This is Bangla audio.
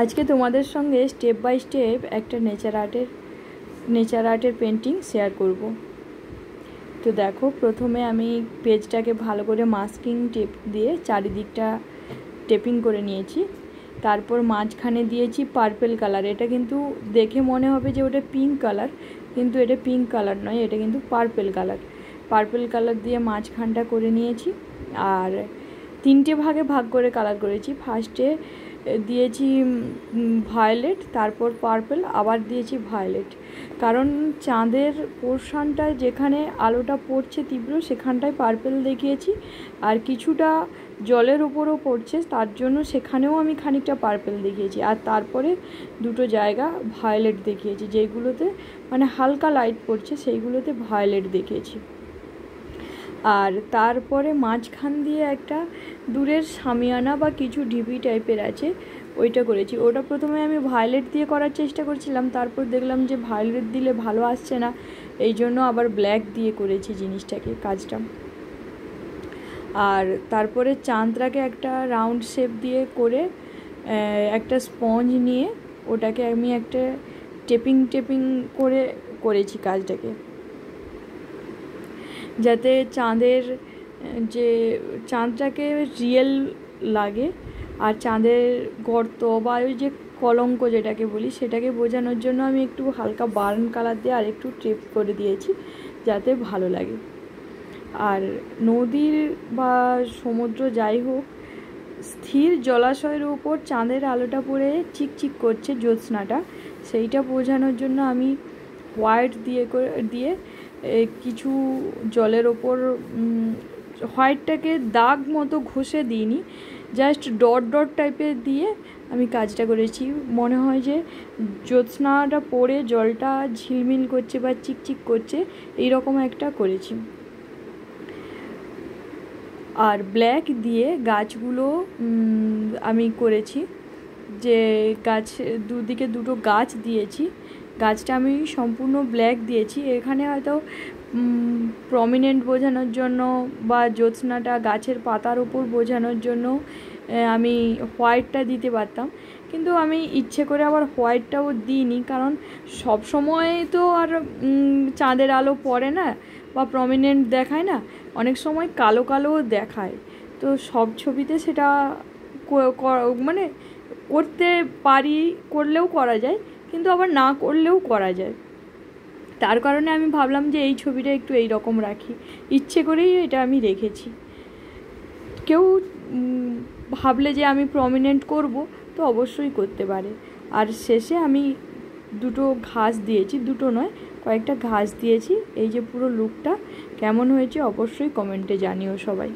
আজকে তোমাদের সঙ্গে স্টেপ বাই স্টেপ একটা নেচার আর্টের পেন্টিং শেয়ার করব। তো দেখো, প্রথমে আমি পেজটাকে ভালো করে মাস্কিং টেপ দিয়ে চারিদিকটা টেপিং করে নিয়েছি। তারপর মাঝখানে দিয়েছি পার্পেল কালার। এটা কিন্তু দেখে মনে হবে যে ওটা পিঙ্ক কালার, কিন্তু এটা পিঙ্ক কালার নয়, এটা কিন্তু পার্পেল কালার দিয়ে মাঝখানটা করে নিয়েছি। আর তিনটে ভাগে ভাগ করে কালার করেছি। ফার্স্টে দিয়েছি ভায়োলেট, তারপর পার্পেল, আবার দিয়েছি ভায়োলেট। কারণ চাঁদের পোর্শনটা যেখানে আলোটা পড়ছে তীব্র সেখানটায় পার্পেল দেখিয়েছি, আর কিছুটা জলের উপরও পড়ছে তার জন্য সেখানেও আমি খানিকটা পার্পেল দেখিয়েছি। আর তারপরে দুটো জায়গা ভায়োলেট দেখিয়েছি, যেগুলোতে মানে হালকা লাইট পড়ছে সেইগুলোতে ভায়োলেট দেখিয়েছি। আর তারপরে মাঝখান দিয়ে একটা দূরের সামিয়ানা বা কিছু ঢিপি টাইপের আছে, ওইটা করেছি। ওটা প্রথমে আমি ভায়োলেট দিয়ে করার চেষ্টা করছিলাম, তারপর দেখলাম যে ভায়োলেট দিলে ভালো আসছে না, এই জন্য আবার ব্ল্যাক দিয়ে করেছি কাজটা। আর তারপরে চাঁদটাকে একটা রাউন্ড শেপ দিয়ে করে একটা স্পঞ্জ নিয়ে ওটাকে আমি একটা টেপিং করে করেছি কাজটাকে, যাতে চাঁদটাকে রিয়েল লাগে। আর চাঁদের গর্ত বা ওই যে কলঙ্ক যেটাকে বলি সেটাকে বোঝানোর জন্য আমি একটু হালকা বার্ন কালার দিয়ে আর একটু টেপ করে দিয়েছি যাতে ভালো লাগে। আর নদীর বা সমুদ্র যাই হোক, স্থির জলাশয়ের উপর চাঁদের আলোটা পড়ে চিকচিক করছে জ্যোৎস্নাটা, সেইটা বোঝানোর জন্য আমি হোয়াইট দিয়ে কিছু জলের ওপর হোয়াইটটাকে দাগ মতো ঘষে দিইনি, জাস্ট ডট টাইপের দিয়ে আমি কাজটা করেছি। মনে হয় যে জ্যোৎস্নাটা পড়ে জলটা ঝিলমিল করছে বা চিকচিক করছে, এইরকম একটা করেছি। আর ব্ল্যাক দিয়ে গাছগুলো আমি করেছি, যে গাছ দুদিকে দুটো গাছ দিয়েছি, গাছটা আমি সম্পূর্ণ ব্ল্যাক দিয়েছি। এখানে হয়তো প্রমিনেন্ট বোঝানোর জন্য বা জ্যোৎস্নাটা গাছের পাতার উপর বোঝানোর জন্য আমি হোয়াইটটা দিতে পারতাম, কিন্তু আমি ইচ্ছে করে আবার হোয়াইটটাও দিইনি, কারণ সব সময় তো আর চাঁদের আলো পড়ে না বা প্রমিনেন্ট দেখায় না, অনেক সময় কালোও দেখায়। তো সব ছবিতে সেটা মানে করতে পারি, করলেও করা যায়, কিন্তু আবার না করলেও করা যায়। তার কারণে আমি ভাবলাম যে এই ছবিটা একটু এই রকম রাখি, ইচ্ছে করেই এটা আমি রেখেছি। কেউ ভাবলে যে আমি প্রমিনেন্ট করব তো অবশ্যই করতে পারে। আর শেষে আমি দুটো ঘাস দিয়েছি, দুটো নয় কয়েকটা ঘাস দিয়েছি। এই যে পুরো লুকটা কেমন হয়েছে অবশ্যই কমেন্টে জানিও সবাই।